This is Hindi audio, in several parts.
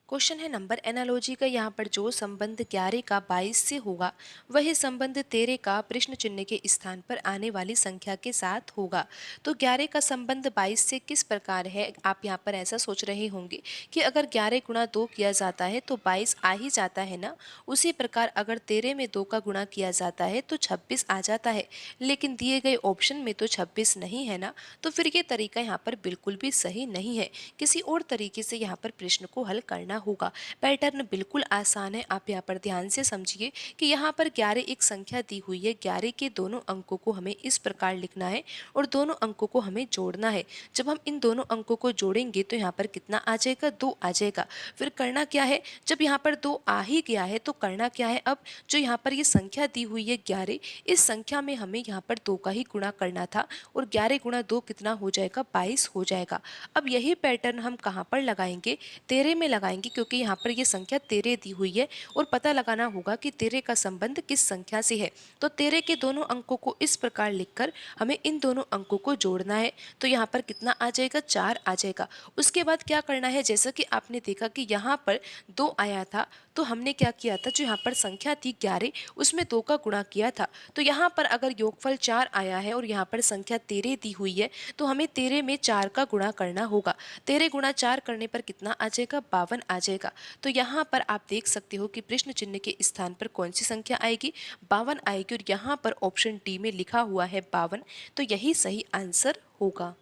क्वेश्चन है नंबर एनालॉजी का। यहाँ पर जो संबंध 11 का 22 से होगा वही संबंध 13 का प्रश्न चिन्ह के स्थान पर आने वाली संख्या के साथ होगा। तो 11 का संबंध 22 से किस प्रकार है, आप यहाँ पर ऐसा सोच रहे होंगे कि अगर 11 गुणा 2 किया जाता है तो 22 आ ही जाता है ना। उसी प्रकार अगर 13 में 2 का गुणा किया जाता है तो 26 आ जाता है, लेकिन दिए गए ऑप्शन में तो 26 नहीं है ना। तो फिर ये तरीका यहाँ पर बिल्कुल भी सही नहीं है। किसी और तरीके से यहाँ पर प्रश्न को हल करना होगा। पैटर्न बिल्कुल आसान है, आप यहाँ पर ध्यान से समझिए कि यहाँ पर 11 एक संख्या दी हुई है। 11 के दोनों अंकों को हमें इस प्रकार लिखना है और दोनों अंकों को हमें जोड़ना है। जब हम इन दोनों अंकों को जोड़ेंगे तो यहाँ पर कितना आ जाएगा, 2 आ जाएगा। फिर करना क्या है, जब यहाँ पर 2 आ ही गया है तो करना क्या है, अब जो यहाँ पर ये संख्या दी हुई है 11, इस संख्या में हमें यहाँ पर 2 का ही गुणा करना था और 11 गुणा 2 कितना हो जाएगा, 22 हो जाएगा। अब यही पैटर्न हम कहाँ पर लगाएंगे, 13 में लगाएंगे, क्योंकि यहाँ पर ये संख्या 13 दी हुई है और पता लगाना होगा कि 13 का संबंध किस संख्या से है। तो 13 के दोनों अंकों को इस प्रकार लिखकर हमें इन दोनों अंकों को जोड़ना है। तो यहाँ पर कितना आ जाएगा, 4 आ जाएगा। उसके बाद क्या करना है, जैसा कि आपने देखा कि यहाँ पर 2 आया था तो हमने क्या किया था, जो यहाँ पर संख्या थी 11 उसमें 2 का गुणा किया था। तो यहाँ पर अगर योगफल 4 आया है और यहाँ पर संख्या 13 दी हुई है तो हमें 13 में 4 का गुणा करना होगा। 13 गुणा 4 करने पर कितना आ जाएगा, 52 आ जाएगा। तो यहाँ पर आप देख सकते हो कि प्रश्न चिन्ह के स्थान पर कौन सी संख्या आएगी, 52 आएगी और यहाँ पर ऑप्शन डी में लिखा हुआ है 52। तो यही सही आंसर होगा।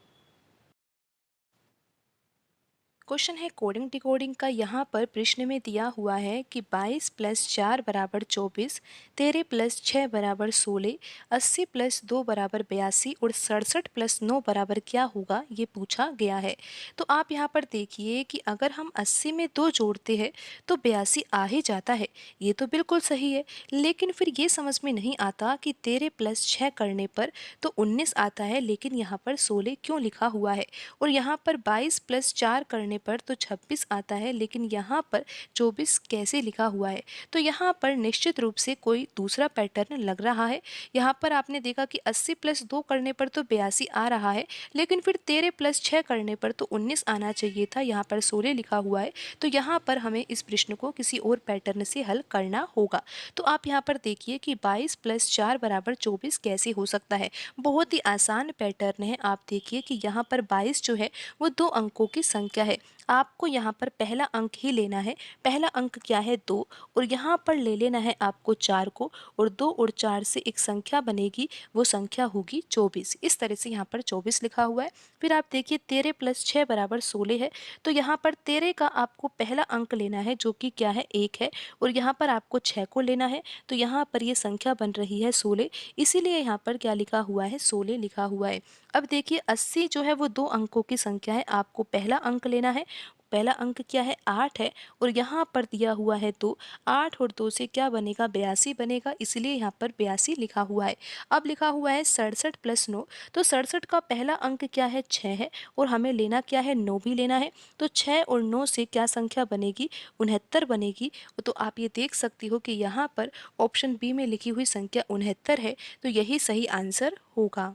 क्वेश्चन है कोडिंग डिकोडिंग का। यहाँ पर प्रश्न में दिया हुआ है कि 22 प्लस 4 बराबर 24, 13 प्लस 6 बराबर 16, 80 प्लस 2 बराबर 82 और 67 प्लस 9 बराबर क्या होगा, ये पूछा गया है। तो आप यहाँ पर देखिए कि अगर हम 80 में 2 जोड़ते हैं तो 82 आ ही जाता है, ये तो बिल्कुल सही है। लेकिन फिर ये समझ में नहीं आता कि 13 प्लस 6 करने पर तो 19 आता है, लेकिन यहाँ पर 16 क्यों लिखा हुआ है। और यहाँ पर 22 प्लस 4 करने पर तो 26 आता है, लेकिन यहाँ पर 24 कैसे लिखा हुआ है। तो यहाँ पर निश्चित रूप से कोई दूसरा पैटर्न लग रहा है। यहाँ पर आपने देखा कि 80 प्लस 2 करने पर तो 82 आ रहा है, लेकिन फिर 13 प्लस 6 करने पर तो 19 आना चाहिए था, यहाँ पर 16 लिखा हुआ है। तो यहाँ पर हमें इस प्रश्न को किसी और पैटर्न से हल करना होगा। तो आप यहाँ पर देखिए कि 22 प्लस 4 बराबर 24 कैसे हो सकता है। बहुत ही आसान पैटर्न है। आप देखिए कि यहाँ पर 22 जो है वो 2 अंकों की संख्या है। आपको यहाँ पर पहला अंक ही लेना है। पहला अंक क्या है, 2, और यहाँ पर ले लेना है आपको 4 को, और 2 और 4 से एक संख्या बनेगी, वो संख्या होगी 24। इस तरह से यहाँ पर 24 लिखा हुआ है। फिर आप देखिए 13 प्लस 6 बराबर 16 है। तो यहाँ पर 13 का आपको पहला अंक लेना है जो कि क्या है, 1 है, और यहाँ पर आपको 6 को लेना है। तो यहाँ पर ये संख्या बन रही है 16, इसीलिए यहाँ पर क्या लिखा हुआ है, 16 लिखा हुआ है। अब देखिए 80 जो है वो 2 अंकों की संख्या है। आपको पहला अंक लेना है। पहला अंक क्या है, 8 है, और यहाँ पर दिया हुआ है 2। 8 और 2 से क्या बनेगा, 82 बनेगा, इसलिए यहाँ पर 82 लिखा हुआ है। अब लिखा हुआ है 67 प्लस 9। तो 67 का पहला अंक क्या है, 6 है, और हमें लेना क्या है, 9 भी लेना है। तो 6 और 9 से क्या संख्या बनेगी, 69 बनेगी। तो आप ये देख सकती हो कि यहाँ पर ऑप्शन बी में लिखी हुई संख्या 69 है। तो यही सही आंसर होगा।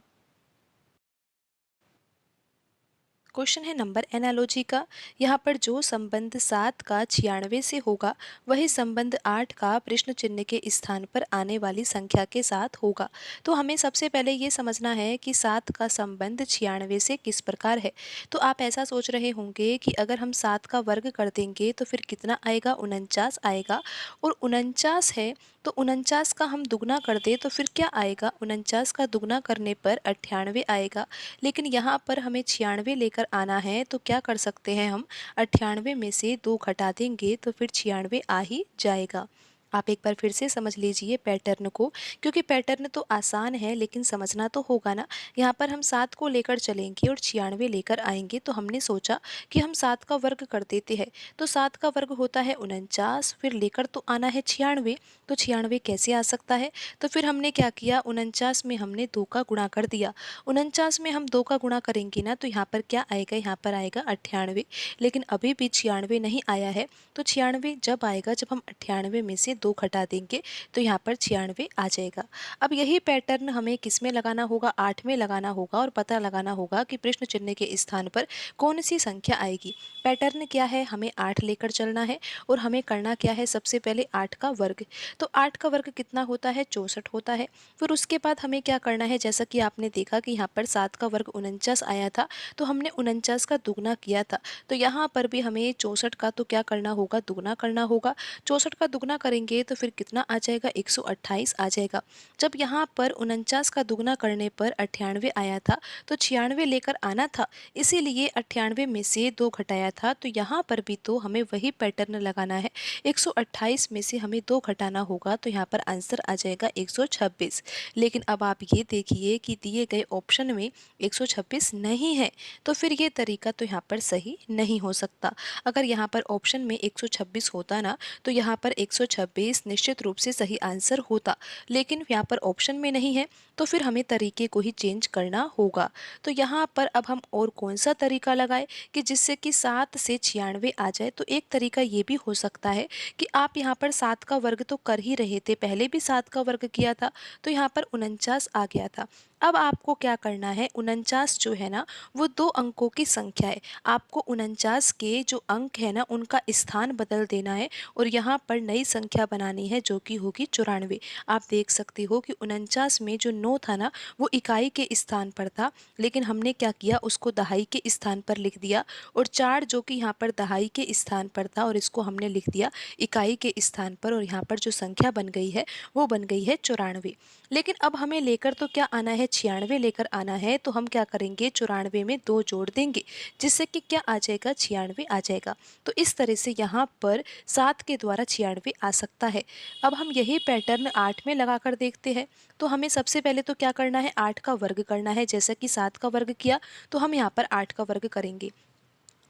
क्वेश्चन है नंबर एनालॉजी का। यहाँ पर जो संबंध 7 का 96 से होगा वही संबंध 8 का प्रश्न चिन्ह के स्थान पर आने वाली संख्या के साथ होगा। तो हमें सबसे पहले ये समझना है कि 7 का संबंध 96 से किस प्रकार है। तो आप ऐसा सोच रहे होंगे कि अगर हम 7 का वर्ग कर देंगे तो फिर कितना आएगा, 49 आएगा, और 49 है तो 49 का हम दुगना कर दे तो फिर क्या आएगा, 49 का दुगना करने पर 98 आएगा। लेकिन यहाँ पर हमें 96 लेकर आना है, तो क्या कर सकते हैं हम, 98 में से 2 घटा देंगे तो फिर 96 आ ही जाएगा। आप एक बार फिर से समझ लीजिए पैटर्न को, क्योंकि पैटर्न तो आसान है लेकिन समझना तो होगा ना। यहाँ पर हम 7 को लेकर चलेंगे और 96 लेकर आएंगे, तो हमने सोचा कि हम 7 का वर्ग कर देते हैं। तो 7 का वर्ग होता है 49, फिर लेकर तो आना है 96। तो 96 कैसे आ सकता है, तो फिर हमने क्या किया, 49 में हमने 2 का गुणा कर दिया। 49 में हम 2 का गुणा करेंगे ना, तो यहाँ पर क्या आएगा, यहाँ पर आएगा 98। लेकिन अभी भी 96 नहीं आया है। तो 96 जब आएगा जब हम 98 में से 2 घटा देंगे तो यहाँ पर 96 आ जाएगा। अब यही पैटर्न हमें किस में लगाना होगा, 8 में लगाना होगा और पता लगाना होगा कि प्रश्न चिन्ह के स्थान पर कौन सी संख्या आएगी। पैटर्न क्या है, हमें 8 लेकर चलना है और हमें करना क्या है, सबसे पहले 8 का वर्ग। तो 8 का वर्ग कितना होता है, 64 होता है। फिर उसके बाद हमें क्या करना है, जैसा कि आपने देखा कि यहाँ पर 7 का वर्ग 49 आया था, तो हमने 49 का दुगना किया था। तो यहाँ पर भी हमें 64 का तो क्या करना होगा, दुगना करना होगा। 64 का दुगना करेंगे तो फिर कितना आ जाएगा, 128 आ जाएगा। जब यहाँ पर 49 का दुगना करने पर 98 आया था, तो 96 लेकर आना था, इसीलिए 98 में से 2 घटाया था। तो यहाँ पर भी तो हमें वही पैटर्न लगाना है, 128 में से हमें 2 घटाना होगा, तो यहाँ पर आंसर आ जाएगा 126। लेकिन अब आप ये देखिए कि दिए गए ऑप्शन में 126 नहीं है, तो फिर ये तरीका तो यहाँ पर सही नहीं हो सकता। अगर यहाँ पर ऑप्शन में 126 होता ना, तो यहाँ पर 126 निश्चित रूप से सही आंसर होता, लेकिन यहाँ पर ऑप्शन में नहीं है, तो फिर हमें तरीके को ही चेंज करना होगा। तो यहाँ पर अब हम और कौन सा तरीका लगाए कि जिससे कि 7 से 96 आ जाए। तो एक तरीका ये भी हो सकता है कि आप यहाँ पर 7 का वर्ग तो कर ही रहे थे, पहले भी 7 का वर्ग किया था, तो यहाँ पर 49 आ गया था। अब आपको क्या करना है, 49 जो है ना वो 2 अंकों की संख्या है, आपको 49 के जो अंक है ना उनका स्थान बदल देना है और यहाँ पर नई संख्या बनानी है जो कि होगी 94। आप देख सकते हो कि 49 में जो 9 था ना वो इकाई के स्थान पर था, लेकिन हमने क्या किया, उसको दहाई के स्थान पर लिख दिया, और 4 जो कि यहाँ पर दहाई के स्थान पर था और इसको हमने लिख दिया इकाई के स्थान पर, और यहाँ पर जो संख्या बन गई है वो बन गई है 94। लेकिन अब हमें लेकर तो क्या आना है, 96 लेकर आना है। तो हम क्या करेंगे, 94 में 2 जोड़ देंगे, जिससे कि क्या आ जाएगा, 96 आ जाएगा। तो इस तरह से यहाँ पर 7 के द्वारा 96 आ सकता है। अब हम यही पैटर्न 8 में लगा कर देखते हैं। तो हमें सबसे पहले तो क्या करना है, 8 का वर्ग करना है। जैसा कि 7 का वर्ग किया, तो हम यहाँ पर 8 का वर्ग करेंगे।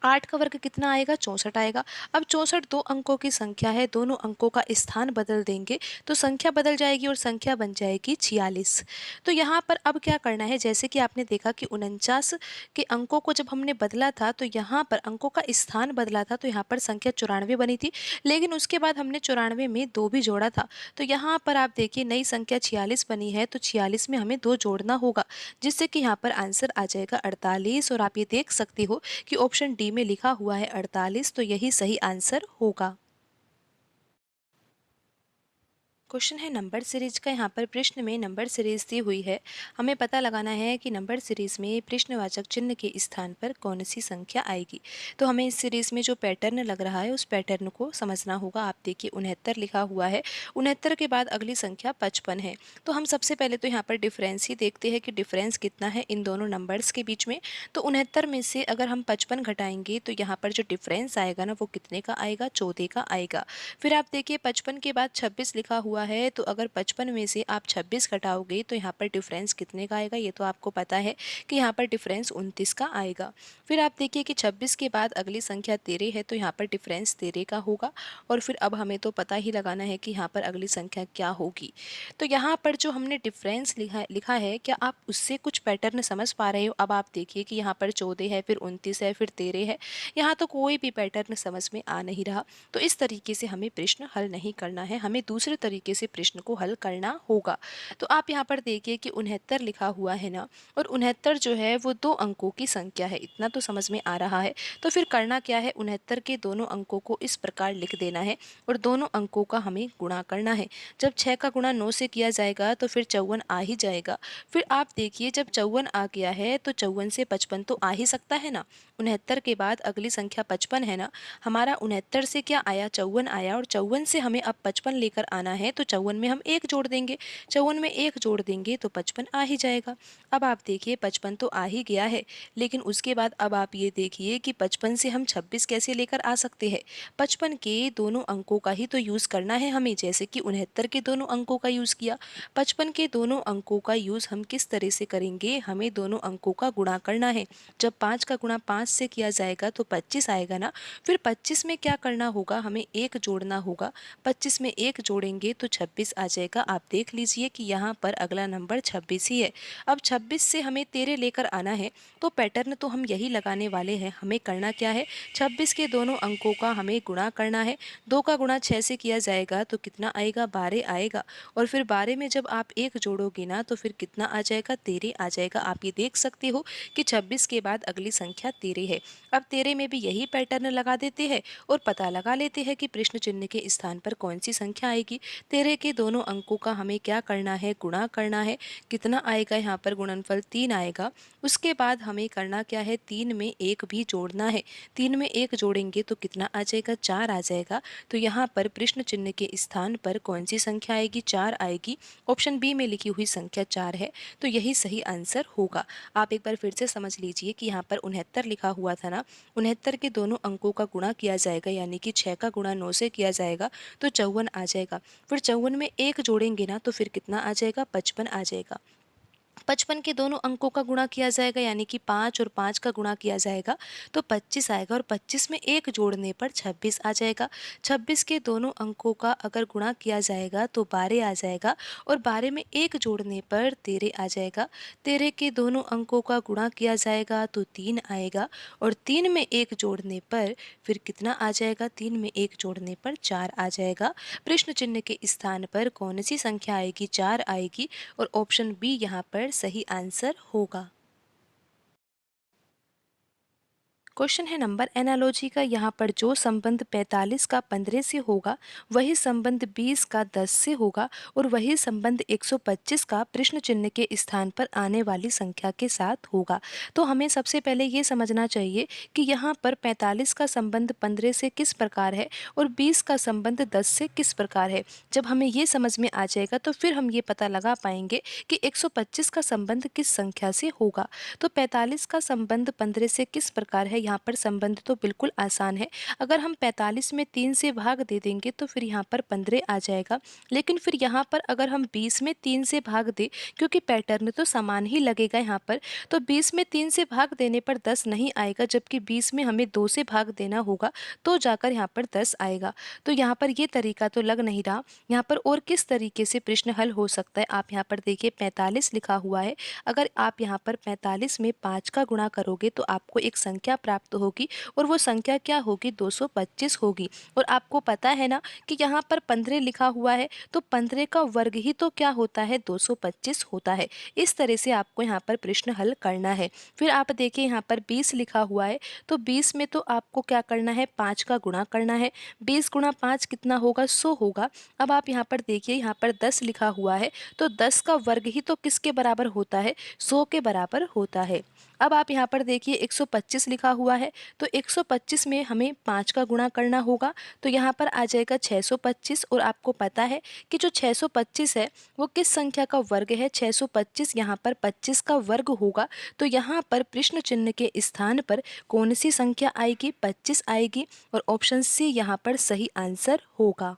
8 का वर्ग कितना आएगा, 64 आएगा। अब 64 2 अंकों की संख्या है, दोनों अंकों का स्थान बदल देंगे तो संख्या बदल जाएगी और संख्या बन जाएगी 46। तो यहाँ पर अब क्या करना है, जैसे कि आपने देखा कि 49 के अंकों को जब हमने बदला था तो यहाँ पर अंकों का स्थान बदला था, तो यहाँ पर संख्या 94 बनी थी, लेकिन उसके बाद हमने 94 में 2 भी जोड़ा था। तो यहाँ पर आप देखिए नई संख्या 46 बनी है, तो 46 में हमें 2 जोड़ना होगा, जिससे कि यहाँ पर आंसर आ जाएगा 48। और आप ये देख सकते हो कि ऑप्शन डी में लिखा हुआ है 48, तो यही सही आंसर होगा। क्वेश्चन है नंबर सीरीज का। यहाँ पर प्रश्न में नंबर सीरीज दी हुई है, हमें पता लगाना है कि नंबर सीरीज में प्रश्नवाचक चिन्ह के स्थान पर कौन सी संख्या आएगी। तो हमें इस सीरीज में जो पैटर्न लग रहा है उस पैटर्न को समझना होगा। आप देखिए 69 लिखा हुआ है, 69 के बाद अगली संख्या 55 है। तो हम सबसे पहले तो यहाँ पर डिफरेंस ही देखते हैं कि डिफरेंस कितना है इन दोनों नंबर्स के बीच में। तो 69 में से अगर हम 55 घटाएंगे तो यहाँ पर जो डिफरेंस आएगा ना वो कितने का आएगा, 14 का आएगा। फिर आप देखिए 55 के बाद 26 लिखा हुआ है, तो अगर 55 में से आप 26 घटाओगे तो यहाँ पर डिफरेंस कितने का आएगा, ये तो आपको पता है कि यहाँ पर डिफरेंस 29 का आएगा। फिर आप देखिए कि 26 के बाद अगली संख्या 13 है, तो यहाँ पर डिफरेंस 13 का होगा। और फिर अब हमें तो पता ही लगाना है कि यहाँ पर अगली संख्या क्या होगी। तो यहाँ पर जो हमने डिफरेंस लिखा है, क्या आप उससे कुछ पैटर्न समझ पा रहे हो। अब आप देखिए कि यहाँ पर 14 है, फिर 29 है, फिर 13 है, यहाँ तो कोई भी पैटर्न समझ में आ नहीं रहा। तो इस तरीके से हमें प्रश्न हल नहीं करना है, हमें दूसरे तरीके से प्रश्न को हल करना होगा। तो आप यहाँ पर देखिए कि 69 लिखा हुआ है ना, और 69 जो है वो 2 अंकों की संख्या है, इतना तो समझ में आ रहा है। तो फिर करना क्या है, 69 के दोनों अंकों को इस प्रकार लिख देना है और दोनों अंकों का हमें गुणा करना है। जब 6 का गुणा 9 से किया जाएगा तो फिर 54 आ ही जाएगा। फिर आप देखिए जब 54 आ गया है तो 54 से 55 तो आ ही सकता है ना। 69 के बाद अगली संख्या 55 है ना, हमारा 69 से क्या आया, 54 आया, और 54 से हमें अब 55 लेकर आना है। तो 54 में हम 1 जोड़ देंगे, 54 में 1 जोड़ देंगे तो 55 आ ही जाएगा। अब आप देखिए 55 तो आ ही गया है, लेकिन उसके बाद अब आप ये देखिए कि 55 से हम 26 कैसे लेकर आ सकते हैं। 55 के दोनों अंकों का ही तो यूज़ करना है हमें, जैसे कि 69 के दोनों अंकों का यूज़ किया। 55 के दोनों अंकों का यूज़ हम किस तरह से करेंगे, हमें दोनों अंकों का गुणा करना है। जब 5 का गुणा 5 से किया जाएगा तो 25 आएगा ना। फिर 25 में क्या करना होगा, हमें 1 जोड़ना होगा। 25 में 1 जोड़ेंगे तो तो 26 आ जाएगा। आप देख लीजिए कि यहाँ पर अगला नंबर 26 ही है। अब 26 से हमें 13 लेकर आना है, तो पैटर्न तो हम यही लगाने वाले हैं। हमें करना क्या है, 26 के दोनों अंकों का हमें गुणा करना है। 2 का गुणा 6 से किया जाएगा तो कितना आएगा, 12 आएगा। और फिर 12 में जब आप 1 जोड़ोगे ना तो फिर कितना आ जाएगा, 13 आ जाएगा। आप ये देख सकते हो कि 26 के बाद अगली संख्या 13 है। अब 13 में भी यही पैटर्न लगा देते हैं और पता लगा लेते हैं कि प्रश्न चिन्ह के स्थान पर कौन सी संख्या आएगी। 13 के दोनों अंकों का हमें क्या करना है, गुणा करना है। कितना आएगा, यहाँ पर गुणनफल 3 आएगा। उसके बाद हमें करना क्या है, 3 में 1 भी जोड़ना है। 3 में 1 जोड़ेंगे तो कितना आ जाएगा, 4 आ जाएगा। तो यहाँ पर प्रश्न चिन्ह के स्थान पर कौन सी संख्या आएगी, 4 आएगी। ऑप्शन बी में लिखी हुई संख्या 4 है, तो यही सही आंसर होगा। आप एक बार फिर से समझ लीजिए कि यहाँ पर 69 लिखा हुआ था ना, 69 के दोनों अंकों का गुणा किया जाएगा, यानी कि 6 का गुणा 9 से किया जाएगा तो 54 आ जाएगा। फिर 54 में 1 जोड़ेंगे ना तो फिर कितना आ जाएगा, 55 आ जाएगा। 55 के दोनों अंकों का गुणा किया जाएगा, यानी कि 5 और 5 का गुणा किया जाएगा तो 25 आएगा। और 25 में 1 जोड़ने पर 26 आ जाएगा। 26 के दोनों अंकों का अगर गुणा किया जाएगा तो 12 आ जाएगा। और 12 में 1 जोड़ने पर 13 आ जाएगा। 13 के दोनों अंकों का गुणा किया जाएगा तो 3 आएगा। और 3 में 1 जोड़ने पर फिर कितना आ जाएगा, 3 में 1 जोड़ने पर 4 आ जाएगा। प्रश्न चिन्ह के स्थान पर कौन सी संख्या आएगी, 4 आएगी। और ऑप्शन बी यहाँ पर सही आंसर होगा। क्वेश्चन है नंबर एनालॉजी का। यहाँ पर जो संबंध 45 का 15 से होगा वही संबंध 20 का 10 से होगा और वही संबंध 125 का प्रश्न चिन्ह के स्थान पर आने वाली संख्या के साथ होगा। तो हमें सबसे पहले ये समझना चाहिए कि यहाँ पर 45 का संबंध 15 से किस प्रकार है और 20 का संबंध 10 से किस प्रकार है। जब हमें ये समझ में आ जाएगा तो फिर हम ये पता लगा पाएंगे कि 125 का संबंध किस संख्या से होगा। तो 45 का संबंध 15 से किस प्रकार है, यहाँ पर संबंध तो बिल्कुल आसान है। अगर हम 45 में 3 से भाग दे देंगे तो फिर यहाँ पर 15 आ जाएगा। लेकिन फिर यहाँ पर अगर हम 20 में 3 से भाग दें, क्योंकि पैटर्न तो समान ही लगेगा यहाँ पर, तो 20 में 3 से भाग देने पर 10 नहीं आएगा, जबकि 20 में हमें 2 से भाग देना होगा तो जाकर यहाँ पर 10 आएगा। तो यहाँ पर ये तरीका तो लग नहीं रहा। यहाँ पर और किस तरीके से प्रश्न हल हो सकता है, आप यहाँ पर देखिए 45 लिखा हुआ है। अगर आप यहाँ पर 45 में 5 का गुणा करोगे तो आपको एक संख्या प्राप्त होगी और वो संख्या क्या होगी, 225 होगी। और आपको पता है ना कि यहाँ पर 15 लिखा हुआ है, तो 15 का वर्ग ही तो क्या होता है, 225 होता है। इस तरह से आपको यहाँ पर प्रश्न हल करना है। फिर आप देखिए यहाँ पर 20 लिखा हुआ है, तो 20 में तो आपको क्या करना है, 5 का गुणा करना है। 20 गुणा 5 कितना होगा, 100 होगा। अब आप यहाँ पर देखिए यहाँ पर 10 लिखा हुआ है, तो 10 का वर्ग ही तो किसके बराबर होता है, 100 के बराबर होता है। अब आप यहाँ पर देखिए 125 लिखा हुआ है, तो 125 में हमें 5 का गुणा करना होगा, तो यहाँ पर आ जाएगा 625। और आपको पता है कि जो 625 है वो किस संख्या का वर्ग है, 625 यहाँ पर 25 का वर्ग होगा। तो यहाँ पर प्रश्न चिन्ह के स्थान पर कौन सी संख्या आएगी, 25 आएगी। और ऑप्शन सी यहाँ पर सही आंसर होगा।